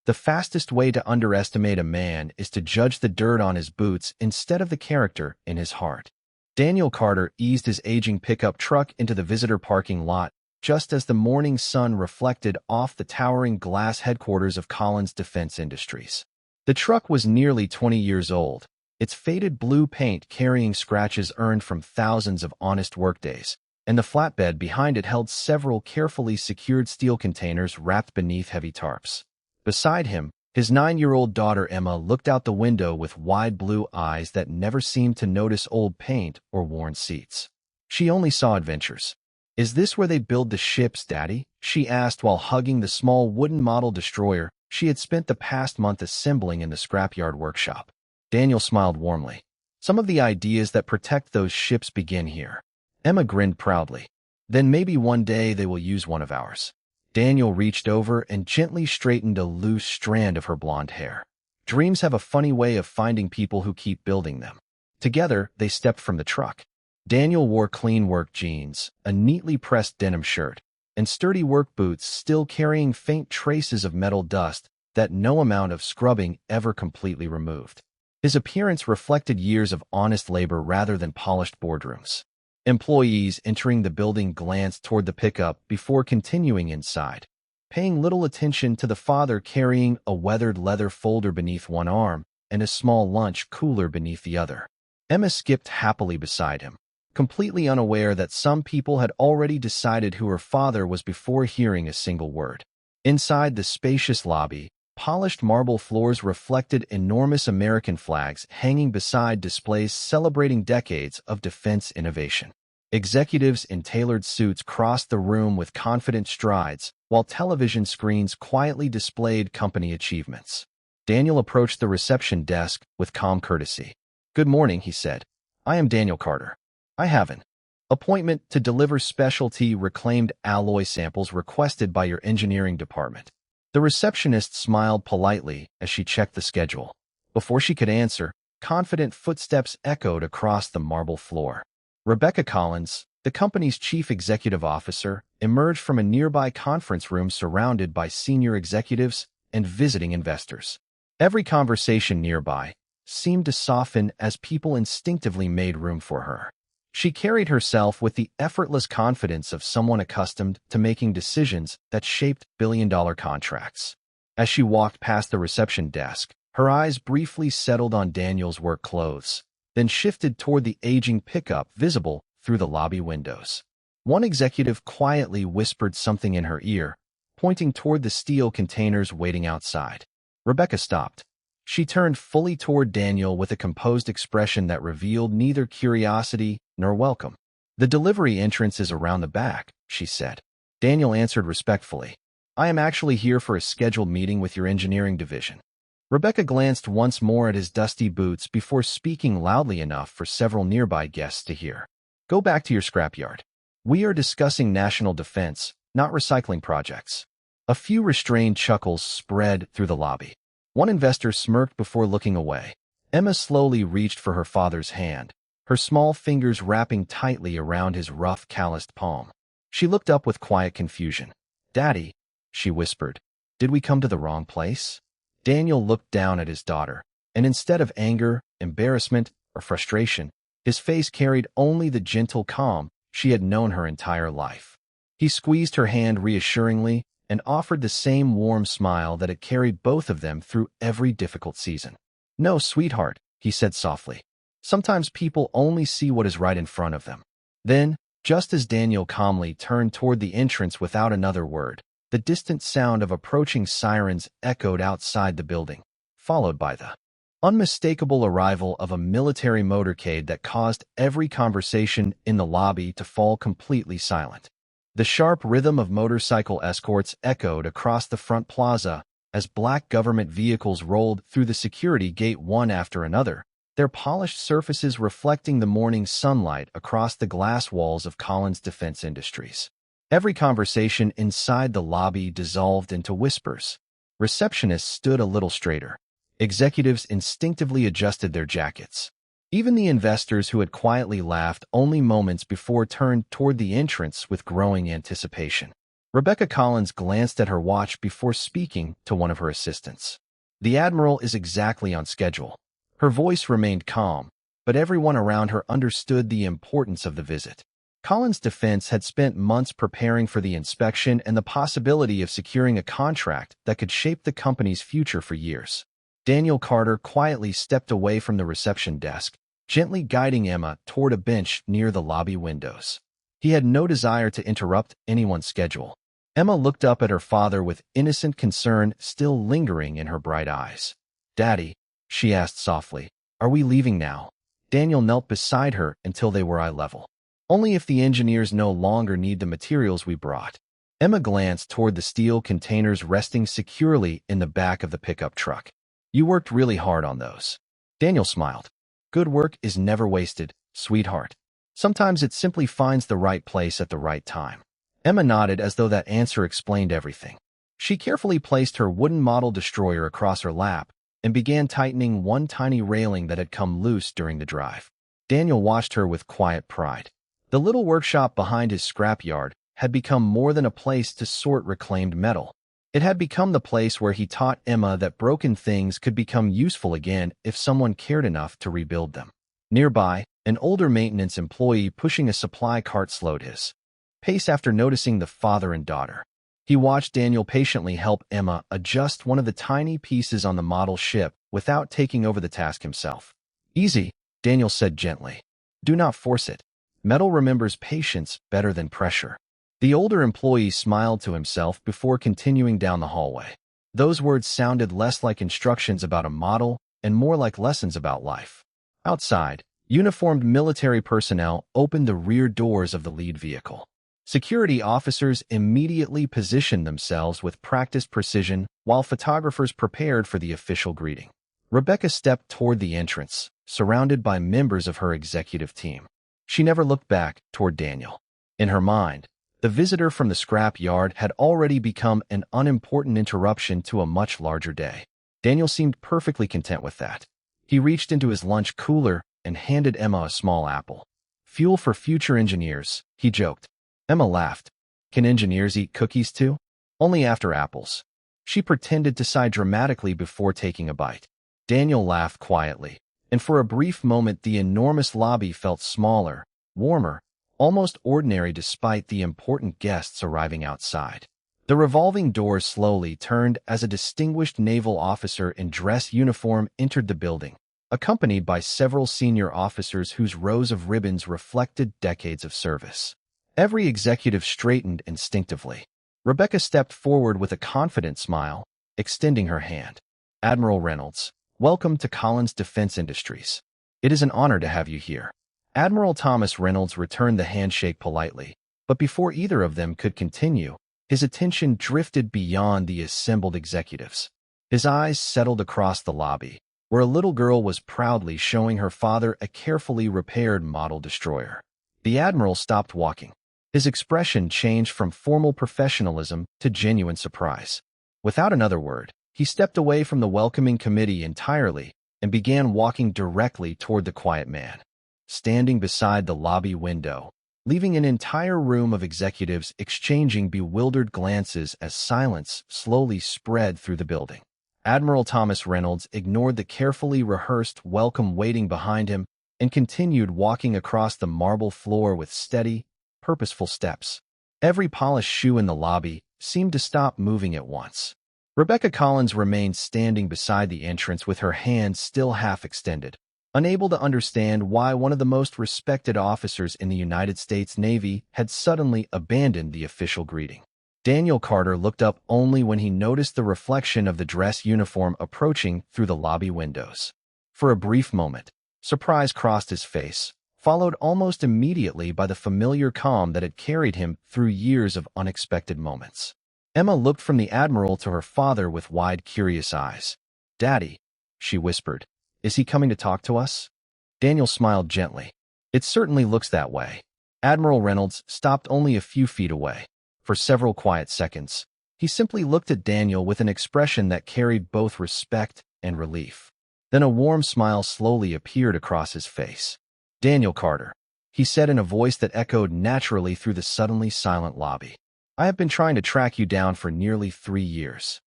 The fastest way to underestimate a man is to judge the dirt on his boots instead of the character in his heart. Daniel Carter eased his aging pickup truck into the visitor parking lot just as the morning sun reflected off the towering glass headquarters of Collins Defense Industries. The truck was nearly 20 years old, its faded blue paint carrying scratches earned from thousands of honest workdays, and the flatbed behind it held several carefully secured steel containers wrapped beneath heavy tarps. Beside him, his 9-year-old daughter Emma looked out the window with wide blue eyes that never seemed to notice old paint or worn seats. She only saw adventures. "Is this where they build the ships, Daddy?" she asked while hugging the small wooden model destroyer she had spent the past month assembling in the scrapyard workshop. Daniel smiled warmly. "Some of the ideas that protect those ships begin here." Emma grinned proudly. "Then maybe one day they will use one of ours." Daniel reached over and gently straightened a loose strand of her blonde hair. Dreams have a funny way of finding people who keep building them. Together, they stepped from the truck. Daniel wore clean work jeans, a neatly pressed denim shirt, and sturdy work boots still carrying faint traces of metal dust that no amount of scrubbing ever completely removed. His appearance reflected years of honest labor rather than polished boardrooms. Employees entering the building glanced toward the pickup before continuing inside, paying little attention to the father carrying a weathered leather folder beneath one arm and a small lunch cooler beneath the other. Emma skipped happily beside him, completely unaware that some people had already decided who her father was before hearing a single word. Inside the spacious lobby, polished marble floors reflected enormous American flags hanging beside displays celebrating decades of defense innovation. Executives in tailored suits crossed the room with confident strides, while television screens quietly displayed company achievements. Daniel approached the reception desk with calm courtesy. "Good morning," he said. "I am Daniel Carter. I have an appointment to deliver specialty reclaimed alloy samples requested by your engineering department." The receptionist smiled politely as she checked the schedule. Before she could answer, confident footsteps echoed across the marble floor. Rebecca Collins, the company's chief executive officer, emerged from a nearby conference room surrounded by senior executives and visiting investors. Every conversation nearby seemed to soften as people instinctively made room for her. She carried herself with the effortless confidence of someone accustomed to making decisions that shaped billion-dollar contracts. As she walked past the reception desk, her eyes briefly settled on Daniel's work clothes, then shifted toward the aging pickup visible through the lobby windows. One executive quietly whispered something in her ear, pointing toward the steel containers waiting outside. Rebecca stopped. She turned fully toward Daniel with a composed expression that revealed neither curiosity nor welcome. "The delivery entrance is around the back," she said. Daniel answered respectfully. "I am actually here for a scheduled meeting with your engineering division." Rebecca glanced once more at his dusty boots before speaking loudly enough for several nearby guests to hear. "Go back to your scrapyard. We are discussing national defense, not recycling projects." A few restrained chuckles spread through the lobby. One investor smirked before looking away. Emma slowly reached for her father's hand, her small fingers wrapping tightly around his rough, calloused palm. She looked up with quiet confusion. "Daddy," she whispered, "did we come to the wrong place?" Daniel looked down at his daughter, and instead of anger, embarrassment, or frustration, his face carried only the gentle calm she had known her entire life. He squeezed her hand reassuringly and offered the same warm smile that had carried both of them through every difficult season. "No, sweetheart," he said softly. "Sometimes people only see what is right in front of them." Then, just as Daniel calmly turned toward the entrance without another word, the distant sound of approaching sirens echoed outside the building, followed by the unmistakable arrival of a military motorcade that caused every conversation in the lobby to fall completely silent. The sharp rhythm of motorcycle escorts echoed across the front plaza as black government vehicles rolled through the security gate one after another, their polished surfaces reflecting the morning sunlight across the glass walls of Collins Defense Industries. Every conversation inside the lobby dissolved into whispers. Receptionists stood a little straighter. Executives instinctively adjusted their jackets. Even the investors who had quietly laughed only moments before turned toward the entrance with growing anticipation. Rebecca Collins glanced at her watch before speaking to one of her assistants. The Admiral is exactly on schedule. Her voice remained calm, but everyone around her understood the importance of the visit. Collins' defense had spent months preparing for the inspection and the possibility of securing a contract that could shape the company's future for years. Daniel Carter quietly stepped away from the reception desk, gently guiding Emma toward a bench near the lobby windows. He had no desire to interrupt anyone's schedule. Emma looked up at her father with innocent concern still lingering in her bright eyes. "Daddy," she asked softly, "are we leaving now?" Daniel knelt beside her until they were eye level. "Only if the engineers no longer need the materials we brought." Emma glanced toward the steel containers resting securely in the back of the pickup truck. "You worked really hard on those." Daniel smiled. "Good work is never wasted, sweetheart. Sometimes it simply finds the right place at the right time." Emma nodded as though that answer explained everything. She carefully placed her wooden model destroyer across her lap and began tightening one tiny railing that had come loose during the drive. Daniel watched her with quiet pride. The little workshop behind his scrapyard had become more than a place to sort reclaimed metal. It had become the place where he taught Emma that broken things could become useful again if someone cared enough to rebuild them. Nearby, an older maintenance employee pushing a supply cart slowed his pace after noticing the father and daughter. He watched Daniel patiently help Emma adjust one of the tiny pieces on the model ship without taking over the task himself. "Easy," Daniel said gently. "Do not force it. Metal remembers patience better than pressure." The older employee smiled to himself before continuing down the hallway. Those words sounded less like instructions about a model and more like lessons about life. Outside, uniformed military personnel opened the rear doors of the lead vehicle. Security officers immediately positioned themselves with practiced precision while photographers prepared for the official greeting. Rebecca stepped toward the entrance, surrounded by members of her executive team. She never looked back toward Daniel. In her mind, the visitor from the scrap yard had already become an unimportant interruption to a much larger day. Daniel seemed perfectly content with that. He reached into his lunch cooler and handed Emma a small apple. "Fuel for future engineers," he joked. Emma laughed. "Can engineers eat cookies too?" "Only after apples." She pretended to sigh dramatically before taking a bite. Daniel laughed quietly, and for a brief moment the enormous lobby felt smaller, warmer, almost ordinary despite the important guests arriving outside. The revolving doors slowly turned as a distinguished naval officer in dress uniform entered the building, accompanied by several senior officers whose rows of ribbons reflected decades of service. Every executive straightened instinctively. Rebecca stepped forward with a confident smile, extending her hand. "Admiral Reynolds, welcome to Collins Defense Industries. It is an honor to have you here." Admiral Thomas Reynolds returned the handshake politely, but before either of them could continue, his attention drifted beyond the assembled executives. His eyes settled across the lobby, where a little girl was proudly showing her father a carefully repaired model destroyer. The Admiral stopped walking. His expression changed from formal professionalism to genuine surprise. Without another word, he stepped away from the welcoming committee entirely and began walking directly toward the quiet man, standing beside the lobby window, leaving an entire room of executives exchanging bewildered glances as silence slowly spread through the building. Admiral Thomas Reynolds ignored the carefully rehearsed welcome waiting behind him and continued walking across the marble floor with steady, purposeful steps. Every polished shoe in the lobby seemed to stop moving at once. Rebecca Collins remained standing beside the entrance with her hands still half extended, unable to understand why one of the most respected officers in the United States Navy had suddenly abandoned the official greeting. Daniel Carter looked up only when he noticed the reflection of the dress uniform approaching through the lobby windows. For a brief moment, surprise crossed his face, followed almost immediately by the familiar calm that had carried him through years of unexpected moments. Emma looked from the Admiral to her father with wide, curious eyes. "Daddy," she whispered, "is he coming to talk to us?" Daniel smiled gently. "It certainly looks that way." Admiral Reynolds stopped only a few feet away. For several quiet seconds, he simply looked at Daniel with an expression that carried both respect and relief. Then a warm smile slowly appeared across his face. "Daniel Carter," he said in a voice that echoed naturally through the suddenly silent lobby. I have been trying to track you down for nearly 3 years.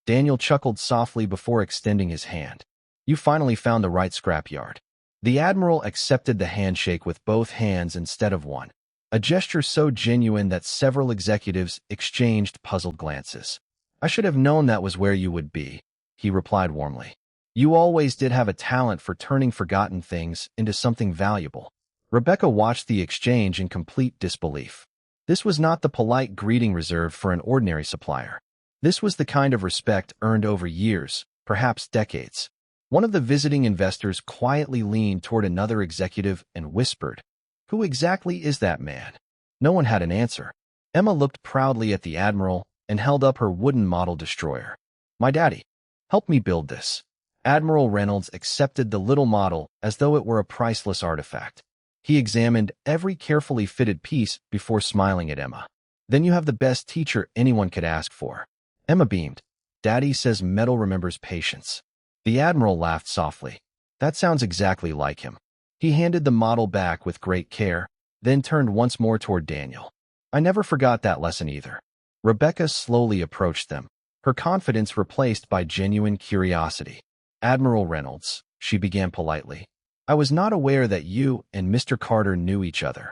Daniel chuckled softly before extending his hand. You finally found the right scrapyard. The Admiral accepted the handshake with both hands instead of one, a gesture so genuine that several executives exchanged puzzled glances. I should have known that was where you would be, he replied warmly. You always did have a talent for turning forgotten things into something valuable. Rebecca watched the exchange in complete disbelief. This was not the polite greeting reserved for an ordinary supplier. This was the kind of respect earned over years, perhaps decades. One of the visiting investors quietly leaned toward another executive and whispered, "Who exactly is that man?" No one had an answer. Emma looked proudly at the Admiral and held up her wooden model destroyer. My daddy. Help me build this. Admiral Reynolds accepted the little model as though it were a priceless artifact. He examined every carefully fitted piece before smiling at Emma. Then you have the best teacher anyone could ask for. Emma beamed. Daddy says metal remembers patience. The Admiral laughed softly. That sounds exactly like him. He handed the model back with great care, then turned once more toward Daniel. I never forgot that lesson either. Rebecca slowly approached them, her confidence replaced by genuine curiosity. Admiral Reynolds, she began politely. I was not aware that you and Mr. Carter knew each other.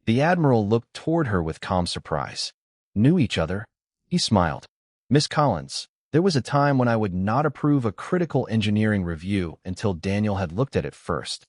The Admiral looked toward her with calm surprise. Knew each other? He smiled. Miss Collins, there was a time when I would not approve a critical engineering review until Daniel had looked at it first.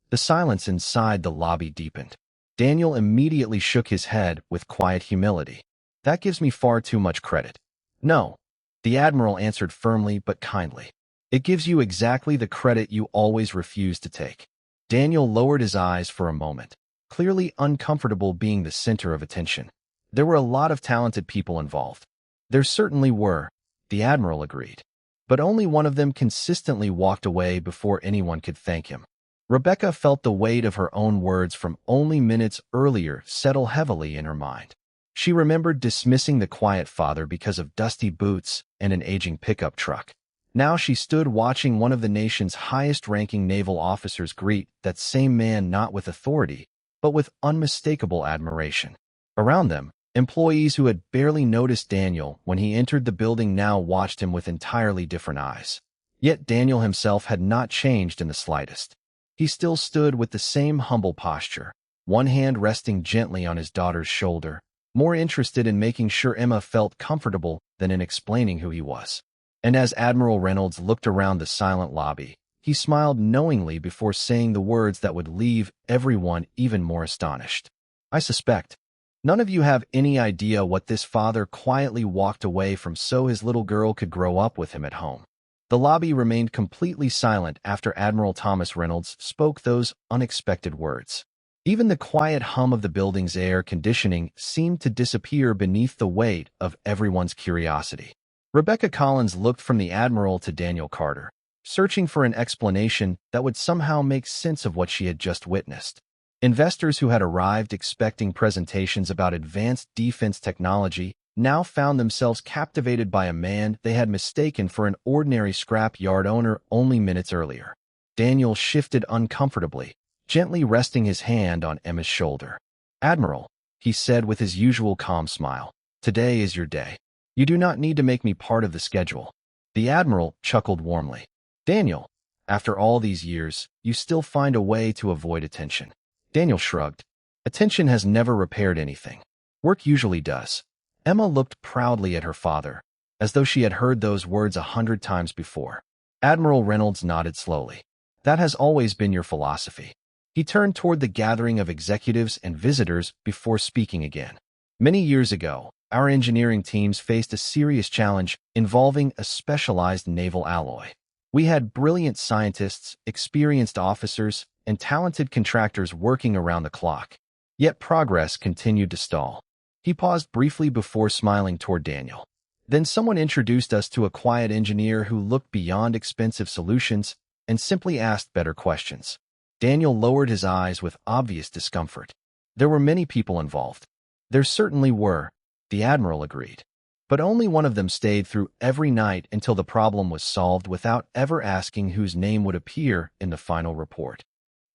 The silence inside the lobby deepened. Daniel immediately shook his head with quiet humility. That gives me far too much credit. No, the Admiral answered firmly but kindly. It gives you exactly the credit you always refuse to take. Daniel lowered his eyes for a moment, clearly uncomfortable being the center of attention. There were a lot of talented people involved. There certainly were, the Admiral agreed. But only one of them consistently walked away before anyone could thank him. Rebecca felt the weight of her own words from only minutes earlier settle heavily in her mind. She remembered dismissing the quiet father because of dusty boots and an aging pickup truck. Now she stood watching one of the nation's highest-ranking naval officers greet that same man not with authority, but with unmistakable admiration. Around them, employees who had barely noticed Daniel when he entered the building now watched him with entirely different eyes. Yet Daniel himself had not changed in the slightest. He still stood with the same humble posture, one hand resting gently on his daughter's shoulder, more interested in making sure Emma felt comfortable than in explaining who he was. And as Admiral Reynolds looked around the silent lobby, he smiled knowingly before saying the words that would leave everyone even more astonished. I suspect none of you have any idea what this father quietly walked away from so his little girl could grow up with him at home. The lobby remained completely silent after Admiral Thomas Reynolds spoke those unexpected words. Even the quiet hum of the building's air conditioning seemed to disappear beneath the weight of everyone's curiosity. Rebecca Collins looked from the Admiral to Daniel Carter, searching for an explanation that would somehow make sense of what she had just witnessed. Investors who had arrived expecting presentations about advanced defense technology now found themselves captivated by a man they had mistaken for an ordinary scrap yard owner only minutes earlier. Daniel shifted uncomfortably, gently resting his hand on Emma's shoulder. Admiral, he said with his usual calm smile, today is your day. You do not need to make me part of the schedule. The Admiral chuckled warmly. Daniel, after all these years, you still find a way to avoid attention. Daniel shrugged. Attention has never repaired anything. Work usually does. Emma looked proudly at her father, as though she had heard those words 100 times before. Admiral Reynolds nodded slowly. That has always been your philosophy. He turned toward the gathering of executives and visitors before speaking again. Many years ago, our engineering teams faced a serious challenge involving a specialized naval alloy. We had brilliant scientists, experienced officers, and talented contractors working around the clock. Yet progress continued to stall. He paused briefly before smiling toward Daniel. Then someone introduced us to a quiet engineer who looked beyond expensive solutions and simply asked better questions. Daniel lowered his eyes with obvious discomfort. There were many people involved. There certainly were, the Admiral agreed. But only one of them stayed through every night until the problem was solved without ever asking whose name would appear in the final report.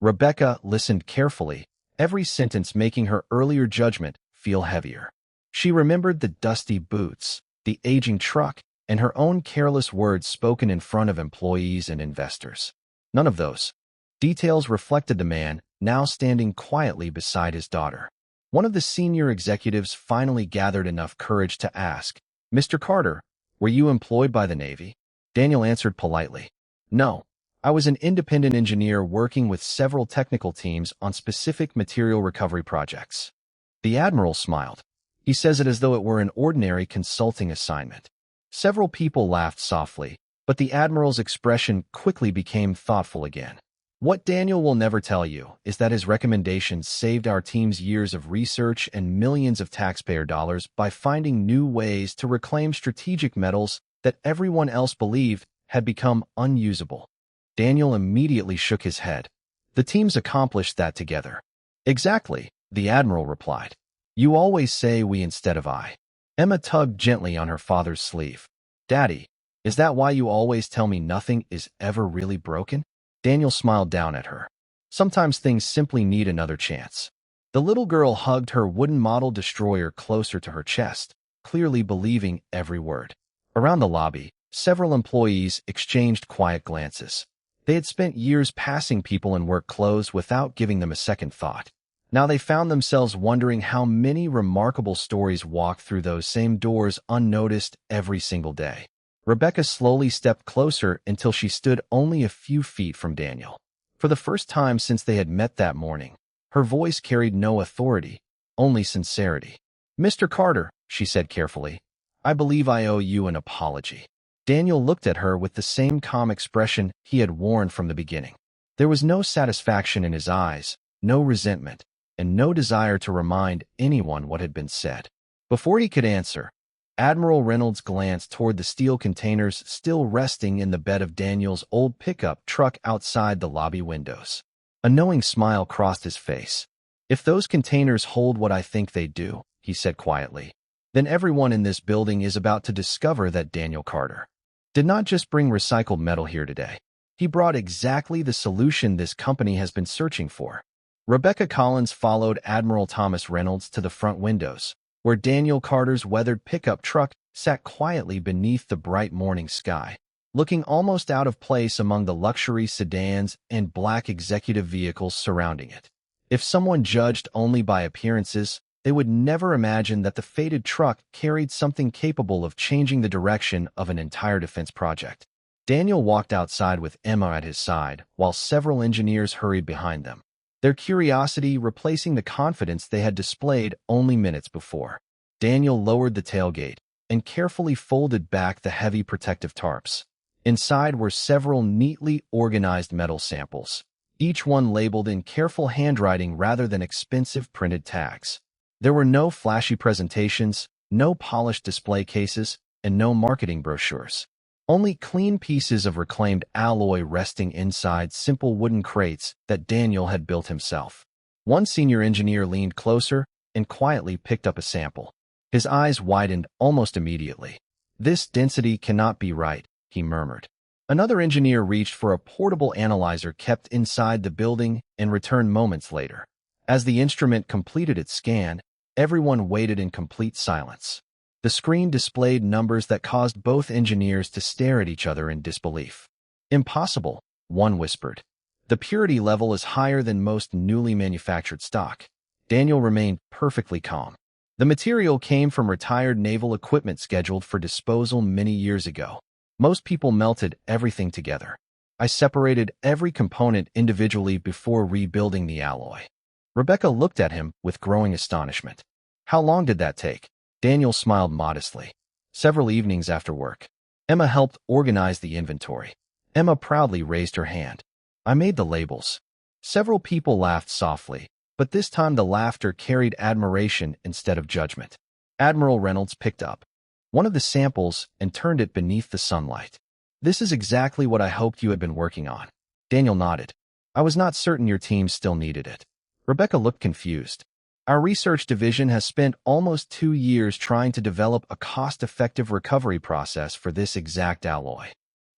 Rebecca listened carefully, every sentence making her earlier judgment feel heavier. She remembered the dusty boots, the aging truck, and her own careless words spoken in front of employees and investors. None of those details reflected the man now standing quietly beside his daughter. One of the senior executives finally gathered enough courage to ask, "Mr. Carter, were you employed by the Navy?" Daniel answered politely, "No. I was an independent engineer working with several technical teams on specific material recovery projects." The Admiral smiled. He says it as though it were an ordinary consulting assignment. Several people laughed softly, but the Admiral's expression quickly became thoughtful again. What Daniel will never tell you is that his recommendations saved our team's years of research and millions of taxpayer dollars by finding new ways to reclaim strategic metals that everyone else believed had become unusable. Daniel immediately shook his head. "The teams accomplished that together." "Exactly," the Admiral replied. "You always say we instead of I." Emma tugged gently on her father's sleeve. "Daddy, is that why you always tell me nothing is ever really broken?" Daniel smiled down at her. "Sometimes things simply need another chance." The little girl hugged her wooden model destroyer closer to her chest, clearly believing every word. Around the lobby, several employees exchanged quiet glances. They had spent years passing people in work clothes without giving them a second thought. Now they found themselves wondering how many remarkable stories walked through those same doors unnoticed every single day. Rebecca slowly stepped closer until she stood only a few feet from Daniel. For the first time since they had met that morning, her voice carried no authority, only sincerity. "Mr. Carter," she said carefully, "I believe I owe you an apology." Daniel looked at her with the same calm expression he had worn from the beginning. There was no satisfaction in his eyes, no resentment, and no desire to remind anyone what had been said. Before he could answer, Admiral Reynolds glanced toward the steel containers still resting in the bed of Daniel's old pickup truck outside the lobby windows. A knowing smile crossed his face. "If those containers hold what I think they do," he said quietly, "then everyone in this building is about to discover that Daniel Carter did not just bring recycled metal here today. He brought exactly the solution this company has been searching for." Rebecca Collins followed Admiral Thomas Reynolds to the front windows, where Daniel Carter's weathered pickup truck sat quietly beneath the bright morning sky, looking almost out of place among the luxury sedans and black executive vehicles surrounding it. If someone judged only by appearances, they would never imagine that the faded truck carried something capable of changing the direction of an entire defense project. Daniel walked outside with Emma at his side, while several engineers hurried behind them, their curiosity replacing the confidence they had displayed only minutes before. Daniel lowered the tailgate and carefully folded back the heavy protective tarps. Inside were several neatly organized metal samples, each one labeled in careful handwriting rather than expensive printed tags. There were no flashy presentations, no polished display cases, and no marketing brochures. Only clean pieces of reclaimed alloy resting inside simple wooden crates that Daniel had built himself. One senior engineer leaned closer and quietly picked up a sample. His eyes widened almost immediately. "This density cannot be right," he murmured. Another engineer reached for a portable analyzer kept inside the building and returned moments later. As the instrument completed its scan, everyone waited in complete silence. The screen displayed numbers that caused both engineers to stare at each other in disbelief. "Impossible," one whispered. "The purity level is higher than most newly manufactured stock." Daniel remained perfectly calm. "The material came from retired naval equipment scheduled for disposal many years ago. Most people melted everything together. I separated every component individually before rebuilding the alloy." Rebecca looked at him with growing astonishment. "How long did that take?" Daniel smiled modestly. "Several evenings after work." Emma helped organize the inventory. Emma proudly raised her hand. "I made the labels." Several people laughed softly, but this time the laughter carried admiration instead of judgment. Admiral Reynolds picked up one of the samples and turned it beneath the sunlight. "This is exactly what I hoped you had been working on." Daniel nodded. "I was not certain your team still needed it." Rebecca looked confused. "Our research division has spent almost 2 years trying to develop a cost-effective recovery process for this exact alloy."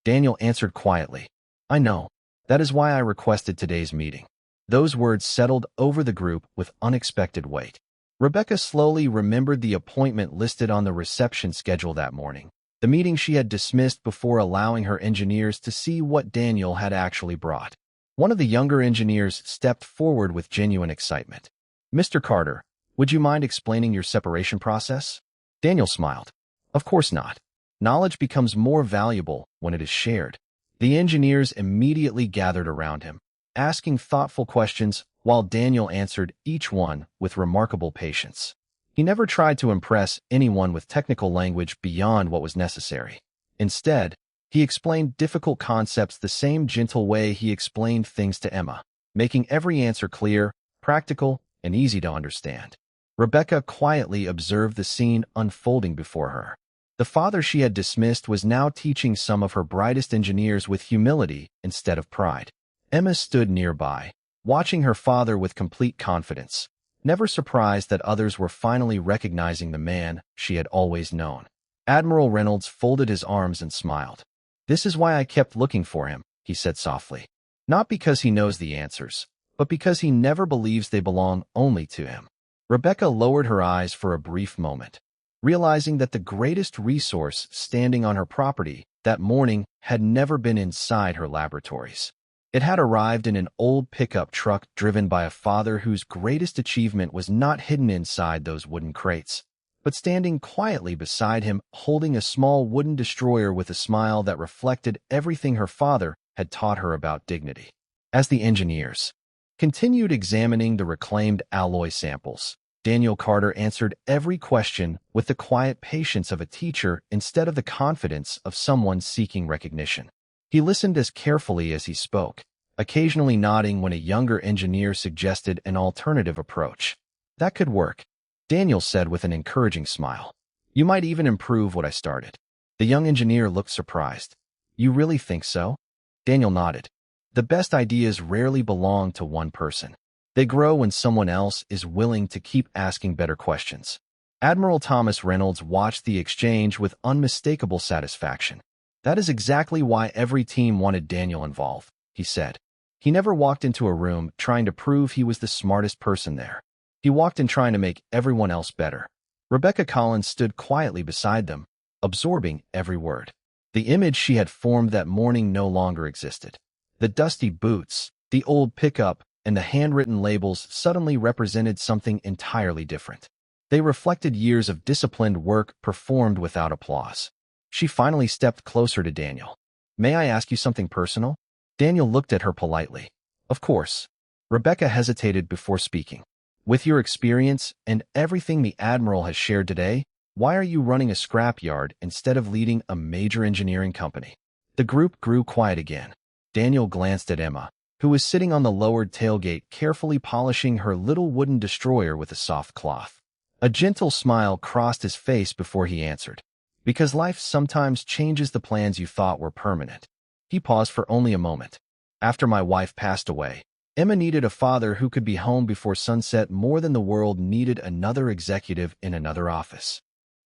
Daniel answered quietly, "I know. That is why I requested today's meeting." Those words settled over the group with unexpected weight. Rebecca slowly remembered the appointment listed on the reception schedule that morning, the meeting she had dismissed before allowing her engineers to see what Daniel had actually brought. One of the younger engineers stepped forward with genuine excitement. "Mr. Carter, would you mind explaining your separation process?" Daniel smiled. "Of course not. Knowledge becomes more valuable when it is shared." The engineers immediately gathered around him, asking thoughtful questions while Daniel answered each one with remarkable patience. He never tried to impress anyone with technical language beyond what was necessary. Instead, he explained difficult concepts the same gentle way he explained things to Emma, making every answer clear, practical, and easy to understand. Rebecca quietly observed the scene unfolding before her. The father she had dismissed was now teaching some of her brightest engineers with humility instead of pride. Emma stood nearby, watching her father with complete confidence, never surprised that others were finally recognizing the man she had always known. Admiral Reynolds folded his arms and smiled. "This is why I kept looking for him," he said softly. "Not because he knows the answers, but because he never believes they belong only to him." Rebecca lowered her eyes for a brief moment, realizing that the greatest resource standing on her property that morning had never been inside her laboratories. It had arrived in an old pickup truck driven by a father whose greatest achievement was not hidden inside those wooden crates, but standing quietly beside him, holding a small wooden destroyer with a smile that reflected everything her father had taught her about dignity. As the engineers continued examining the reclaimed alloy samples, Daniel Carter answered every question with the quiet patience of a teacher instead of the confidence of someone seeking recognition. He listened as carefully as he spoke, occasionally nodding when a younger engineer suggested an alternative approach. "That could work," Daniel said with an encouraging smile. "You might even improve what I started." The young engineer looked surprised. "You really think so?" Daniel nodded. "The best ideas rarely belong to one person. They grow when someone else is willing to keep asking better questions." Admiral Thomas Reynolds watched the exchange with unmistakable satisfaction. "That is exactly why every team wanted Daniel involved," he said. "He never walked into a room trying to prove he was the smartest person there. He walked in trying to make everyone else better." Rebecca Collins stood quietly beside them, absorbing every word. The image she had formed that morning no longer existed. The dusty boots, the old pickup, and the handwritten labels suddenly represented something entirely different. They reflected years of disciplined work performed without applause. She finally stepped closer to Daniel. "May I ask you something personal?" Daniel looked at her politely. "Of course." Rebecca hesitated before speaking. "With your experience and everything the Admiral has shared today, why are you running a scrapyard instead of leading a major engineering company?" The group grew quiet again. Daniel glanced at Emma, who was sitting on the lowered tailgate carefully polishing her little wooden destroyer with a soft cloth. A gentle smile crossed his face before he answered. "Because life sometimes changes the plans you thought were permanent." He paused for only a moment. "After my wife passed away, Emma needed a father who could be home before sunset more than the world needed another executive in another office."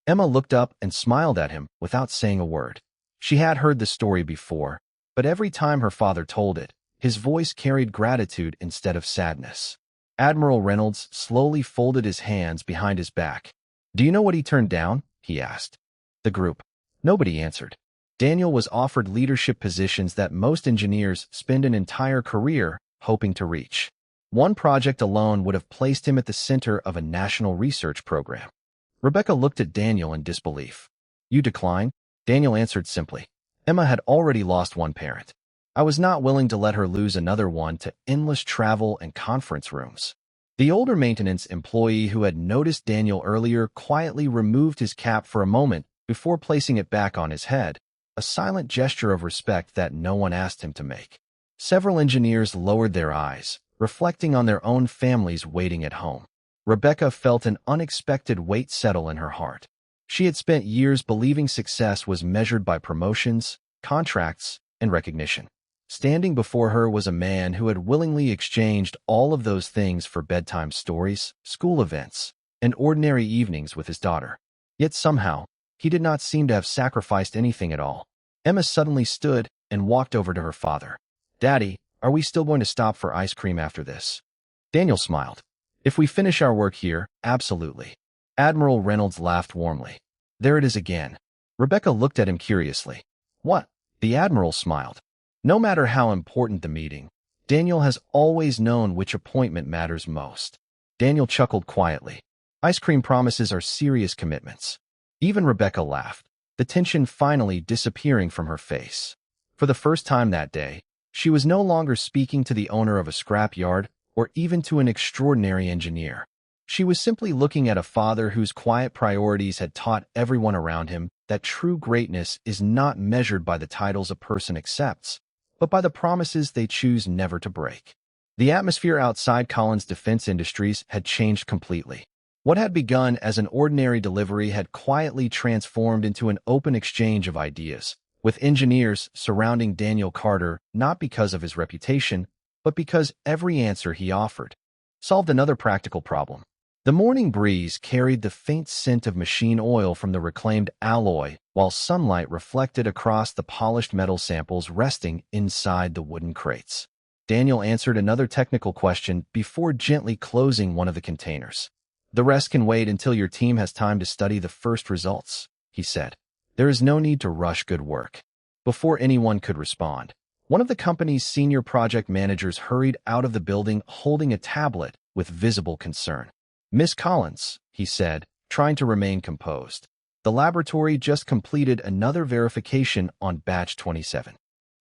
Emma looked up and smiled at him without saying a word. She had heard the story before, but every time her father told it, his voice carried gratitude instead of sadness. Admiral Reynolds slowly folded his hands behind his back. "Do you know what he turned down?" he asked. The group. Nobody answered. Daniel was offered leadership positions that most engineers spend an entire career hoping to reach. One project alone would have placed him at the center of a national research program. Rebecca looked at Daniel in disbelief. "You declined?" Daniel answered simply. "Emma had already lost one parent. I was not willing to let her lose another one to endless travel and conference rooms." The older maintenance employee who had noticed Daniel earlier quietly removed his cap for a moment before placing it back on his head, a silent gesture of respect that no one asked him to make. Several engineers lowered their eyes, reflecting on their own families waiting at home. Rebecca felt an unexpected weight settle in her heart. She had spent years believing success was measured by promotions, contracts, and recognition. Standing before her was a man who had willingly exchanged all of those things for bedtime stories, school events, and ordinary evenings with his daughter. Yet somehow, he did not seem to have sacrificed anything at all. Emma suddenly stood and walked over to her father. "Daddy, are we still going to stop for ice cream after this?" Daniel smiled. If we finish our work here, absolutely. Admiral Reynolds laughed warmly. There it is again. Rebecca looked at him curiously. What? The Admiral smiled. No matter how important the meeting, Daniel has always known which appointment matters most. Daniel chuckled quietly. Ice cream promises are serious commitments. Even Rebecca laughed, the tension finally disappearing from her face. For the first time that day, she was no longer speaking to the owner of a scrap yard or even to an extraordinary engineer. She was simply looking at a father whose quiet priorities had taught everyone around him that true greatness is not measured by the titles a person accepts, but by the promises they choose never to break. The atmosphere outside Collins Defense Industries had changed completely. What had begun as an ordinary delivery had quietly transformed into an open exchange of ideas, with engineers surrounding Daniel Carter not because of his reputation, but because every answer he offered solved another practical problem. The morning breeze carried the faint scent of machine oil from the reclaimed alloy, while sunlight reflected across the polished metal samples resting inside the wooden crates. Daniel answered another technical question before gently closing one of the containers. The rest can wait until your team has time to study the first results, he said. There is no need to rush good work. Before anyone could respond, one of the company's senior project managers hurried out of the building holding a tablet with visible concern. Miss Collins, he said, trying to remain composed. The laboratory just completed another verification on batch 27.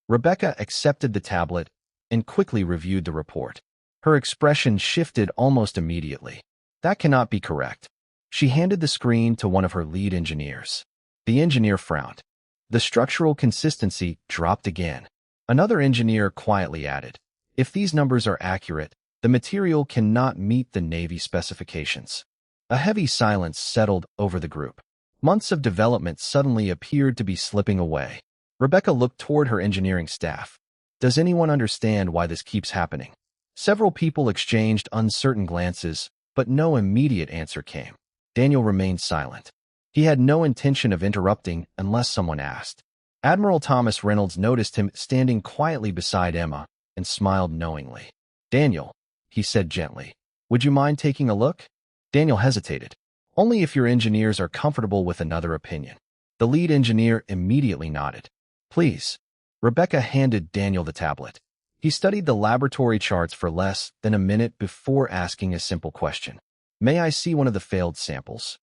Rebecca accepted the tablet and quickly reviewed the report. Her expression shifted almost immediately. That cannot be correct. She handed the screen to one of her lead engineers. The engineer frowned. The structural consistency dropped again. Another engineer quietly added, if these numbers are accurate, the material cannot meet the Navy specifications. A heavy silence settled over the group. Months of development suddenly appeared to be slipping away. Rebecca looked toward her engineering staff. Does anyone understand why this keeps happening? Several people exchanged uncertain glances, but no immediate answer came. Daniel remained silent. He had no intention of interrupting unless someone asked. Admiral Thomas Reynolds noticed him standing quietly beside Emma and smiled knowingly. Daniel, he said gently, would you mind taking a look? Daniel hesitated. Only if your engineers are comfortable with another opinion. The lead engineer immediately nodded. Please. Rebecca handed Daniel the tablet. He studied the laboratory charts for less than a minute before asking a simple question. May I see one of the failed samples?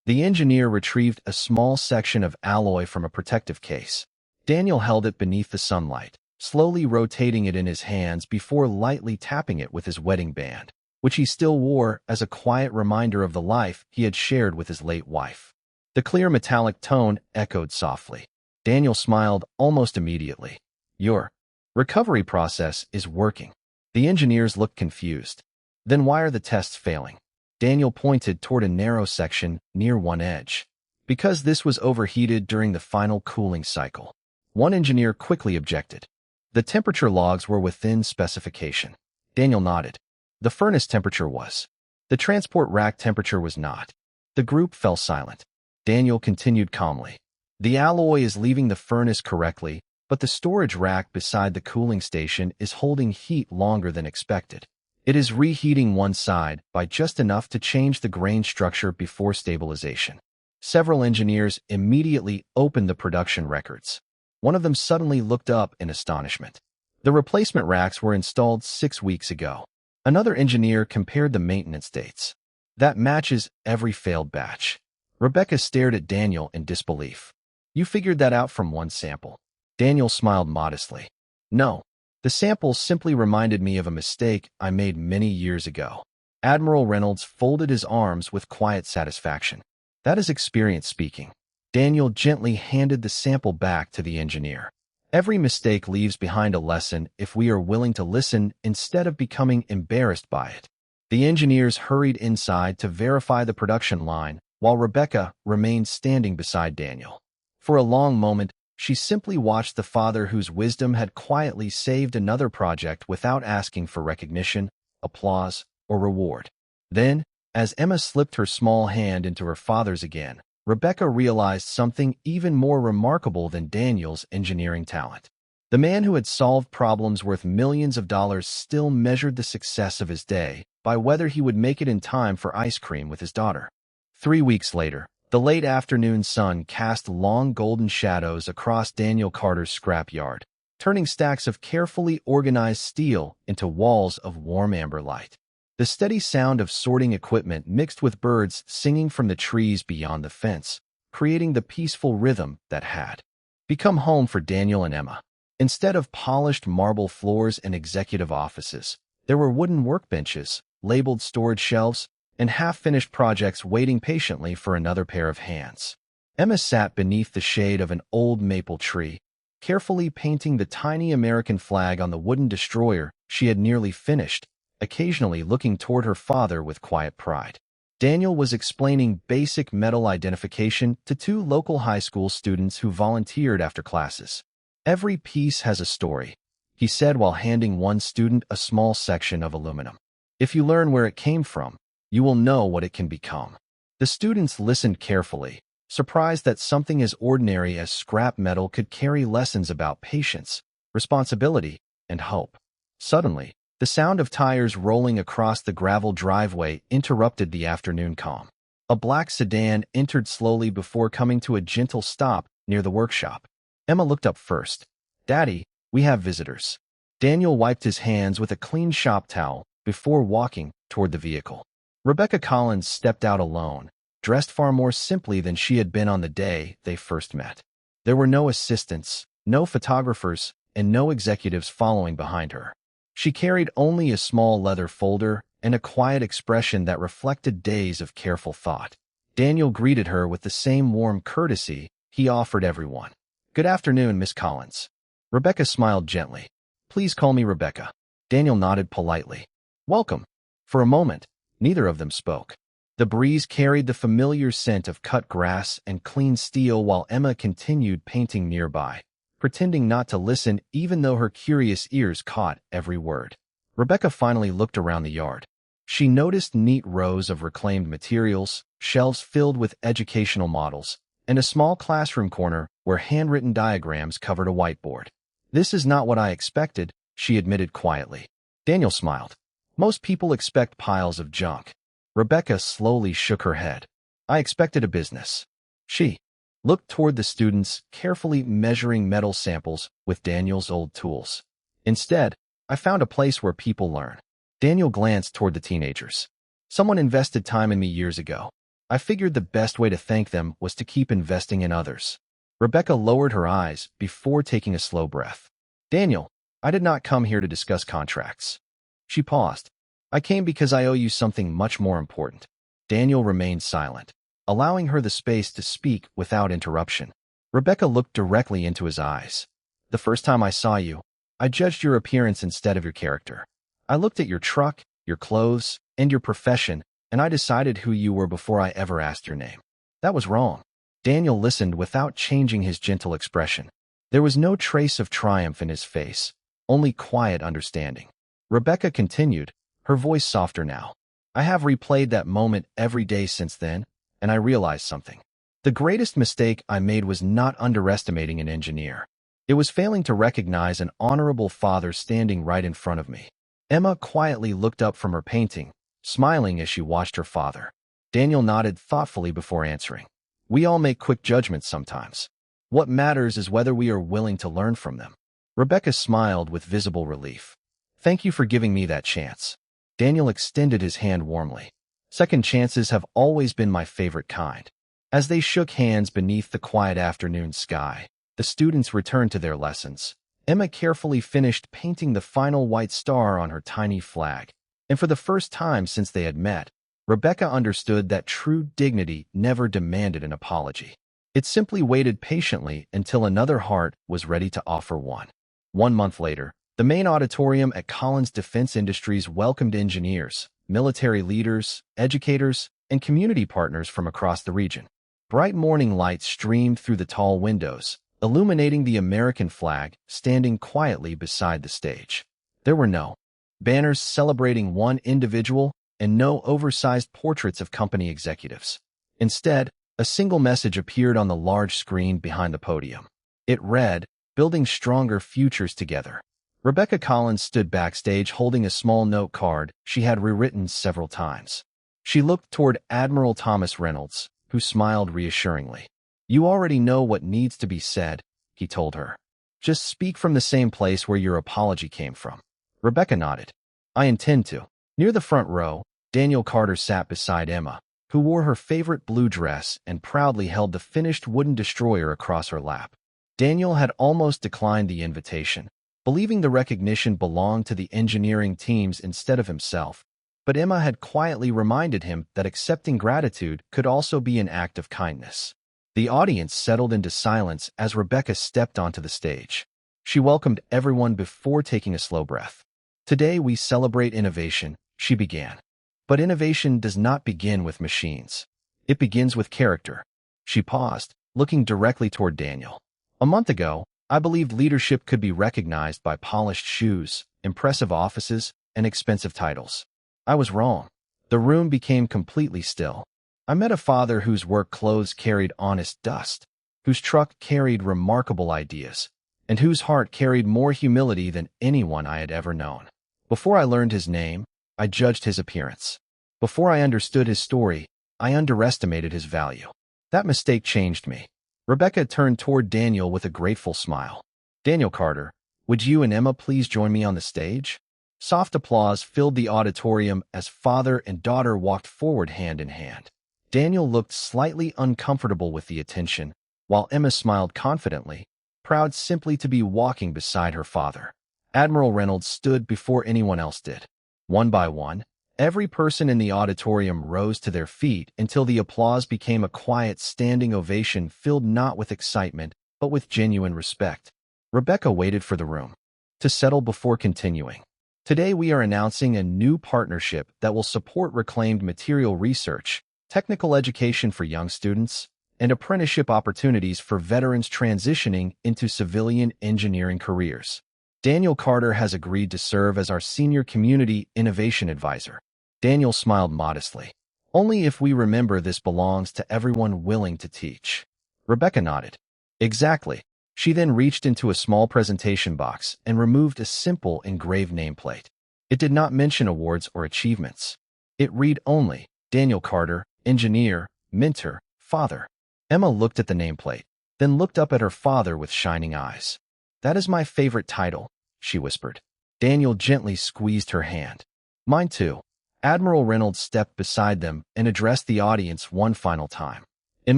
The engineer retrieved a small section of alloy from a protective case. Daniel held it beneath the sunlight, slowly rotating it in his hands before lightly tapping it with his wedding band, which he still wore as a quiet reminder of the life he had shared with his late wife. The clear metallic tone echoed softly. Daniel smiled almost immediately. Your recovery process is working. The engineers looked confused. Then why are the tests failing? Daniel pointed toward a narrow section near one edge. Because this was overheated during the final cooling cycle. One engineer quickly objected. The temperature logs were within specification. Daniel nodded. The furnace temperature was. The transport rack temperature was not. The group fell silent. Daniel continued calmly. The alloy is leaving the furnace correctly, but the storage rack beside the cooling station is holding heat longer than expected. It is reheating one side by just enough to change the grain structure before stabilization. Several engineers immediately opened the production records. One of them suddenly looked up in astonishment. The replacement racks were installed 6 weeks ago. Another engineer compared the maintenance dates. That matches every failed batch. Rebecca stared at Daniel in disbelief. You figured that out from one sample. Daniel smiled modestly. No, the sample simply reminded me of a mistake I made many years ago. Admiral Reynolds folded his arms with quiet satisfaction. That is experience speaking. Daniel gently handed the sample back to the engineer. Every mistake leaves behind a lesson if we are willing to listen instead of becoming embarrassed by it. The engineers hurried inside to verify the production line, while Rebecca remained standing beside Daniel. For a long moment, she simply watched the father whose wisdom had quietly saved another project without asking for recognition, applause, or reward. Then, as Emma slipped her small hand into her father's again, Rebecca realized something even more remarkable than Daniel's engineering talent. The man who had solved problems worth millions of dollars still measured the success of his day by whether he would make it in time for ice cream with his daughter. 3 weeks later, the late afternoon sun cast long golden shadows across Daniel Carter's scrapyard, turning stacks of carefully organized steel into walls of warm amber light. The steady sound of sorting equipment mixed with birds singing from the trees beyond the fence, creating the peaceful rhythm that had become home for Daniel and Emma. Instead of polished marble floors and executive offices, there were wooden workbenches, labeled storage shelves, and half-finished projects waiting patiently for another pair of hands. Emma sat beneath the shade of an old maple tree, carefully painting the tiny American flag on the wooden destroyer she had nearly finished, occasionally looking toward her father with quiet pride. Daniel was explaining basic metal identification to 2 local high school students who volunteered after classes. "Every piece has a story," he said while handing one student a small section of aluminum. "If you learn where it came from, you will know what it can become." The students listened carefully, surprised that something as ordinary as scrap metal could carry lessons about patience, responsibility, and hope. Suddenly, the sound of tires rolling across the gravel driveway interrupted the afternoon calm. A black sedan entered slowly before coming to a gentle stop near the workshop. Emma looked up first. "Daddy, we have visitors." Daniel wiped his hands with a clean shop towel before walking toward the vehicle. Rebecca Collins stepped out alone, dressed far more simply than she had been on the day they first met. There were no assistants, no photographers, and no executives following behind her. She carried only a small leather folder and a quiet expression that reflected days of careful thought. Daniel greeted her with the same warm courtesy he offered everyone. "Good afternoon, Miss Collins." Rebecca smiled gently. "Please call me Rebecca." Daniel nodded politely. "Welcome." For a moment, neither of them spoke. The breeze carried the familiar scent of cut grass and clean steel while Emma continued painting nearby, pretending not to listen even though her curious ears caught every word. Rebecca finally looked around the yard. She noticed neat rows of reclaimed materials, shelves filled with educational models, and a small classroom corner where handwritten diagrams covered a whiteboard. "This is not what I expected," she admitted quietly. Daniel smiled. "Most people expect piles of junk." Rebecca slowly shook her head. "I expected a business." She looked toward the students, carefully measuring metal samples with Daniel's old tools. "Instead, I found a place where people learn." Daniel glanced toward the teenagers. "Someone invested time in me years ago. I figured the best way to thank them was to keep investing in others." Rebecca lowered her eyes before taking a slow breath. "Daniel, I did not come here to discuss contracts." She paused. "I came because I owe you something much more important." Daniel remained silent, allowing her the space to speak without interruption. Rebecca looked directly into his eyes. "The first time I saw you, I judged your appearance instead of your character. I looked at your truck, your clothes, and your profession, and I decided who you were before I ever asked your name. That was wrong." Daniel listened without changing his gentle expression. There was no trace of triumph in his face, only quiet understanding. Rebecca continued, her voice softer now. "I have replayed that moment every day since then, and I realized something. The greatest mistake I made was not underestimating an engineer. It was failing to recognize an honorable father standing right in front of me." Emma quietly looked up from her painting, smiling as she watched her father. Daniel nodded thoughtfully before answering. "We all make quick judgments sometimes. What matters is whether we are willing to learn from them." Rebecca smiled with visible relief. "Thank you for giving me that chance." Daniel extended his hand warmly. "Second chances have always been my favorite kind." As they shook hands beneath the quiet afternoon sky, the students returned to their lessons. Emma carefully finished painting the final white star on her tiny flag, and for the first time since they had met, Rebecca understood that true dignity never demanded an apology. It simply waited patiently until another heart was ready to offer one. 1 month later, the main auditorium at Collins Defense Industries welcomed engineers, military leaders, educators, and community partners from across the region. Bright morning lights streamed through the tall windows, illuminating the American flag standing quietly beside the stage. There were no banners celebrating one individual and no oversized portraits of company executives. Instead, a single message appeared on the large screen behind the podium. It read, building stronger futures together. Rebecca Collins stood backstage holding a small note card she had rewritten several times. She looked toward Admiral Thomas Reynolds, who smiled reassuringly. "You already know what needs to be said," he told her. "Just speak from the same place where your apology came from." Rebecca nodded. "I intend to." Near the front row, Daniel Carter sat beside Emma, who wore her favorite blue dress and proudly held the finished wooden destroyer across her lap. Daniel had almost declined the invitation, believing the recognition belonged to the engineering teams instead of himself, but Emma had quietly reminded him that accepting gratitude could also be an act of kindness. The audience settled into silence as Rebecca stepped onto the stage. She welcomed everyone before taking a slow breath. "Today we celebrate innovation," she began. "But innovation does not begin with machines. It begins with character." She paused, looking directly toward Daniel. "A month ago, I believed leadership could be recognized by polished shoes, impressive offices, and expensive titles. I was wrong." The room became completely still. I met a father whose work clothes carried honest dust, whose truck carried remarkable ideas, and whose heart carried more humility than anyone I had ever known. Before I learned his name, I judged his appearance. Before I understood his story, I underestimated his value. That mistake changed me." Rebecca turned toward Daniel with a grateful smile. "Daniel Carter, would you and Emma please join me on the stage?" Soft applause filled the auditorium as father and daughter walked forward hand in hand. Daniel looked slightly uncomfortable with the attention, while Emma smiled confidently, proud simply to be walking beside her father. Admiral Reynolds stood before anyone else did. One by one, every person in the auditorium rose to their feet until the applause became a quiet standing ovation filled not with excitement, but with genuine respect. Rebecca waited for the room to settle before continuing. "Today we are announcing a new partnership that will support reclaimed material research, technical education for young students, and apprenticeship opportunities for veterans transitioning into civilian engineering careers. Daniel Carter has agreed to serve as our senior community innovation advisor." Daniel smiled modestly. "Only if we remember this belongs to everyone willing to teach." Rebecca nodded. "Exactly." She then reached into a small presentation box and removed a simple engraved nameplate. It did not mention awards or achievements. It read only, "Daniel Carter, engineer, mentor, father." Emma looked at the nameplate, then looked up at her father with shining eyes. "That is my favorite title," she whispered. Daniel gently squeezed her hand. "Mine too." Admiral Reynolds stepped beside them and addressed the audience one final time. "In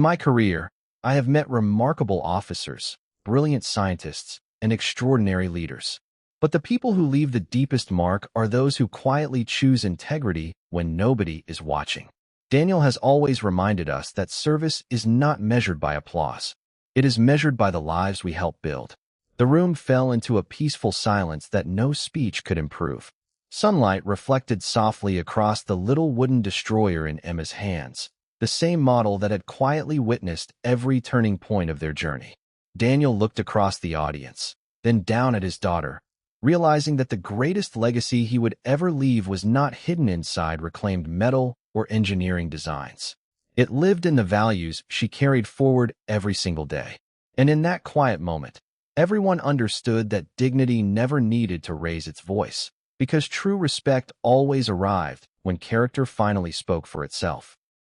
my career, I have met remarkable officers, brilliant scientists, and extraordinary leaders. But the people who leave the deepest mark are those who quietly choose integrity when nobody is watching." Daniel has always reminded us that service is not measured by applause. It is measured by the lives we help build. The room fell into a peaceful silence that no speech could improve. Sunlight reflected softly across the little wooden destroyer in Emma's hands, the same model that had quietly witnessed every turning point of their journey. Daniel looked across the audience, then down at his daughter, realizing that the greatest legacy he would ever leave was not hidden inside reclaimed metal or engineering designs. It lived in the values she carried forward every single day. And in that quiet moment, everyone understood that dignity never needed to raise its voice, because true respect always arrived when character finally spoke for itself.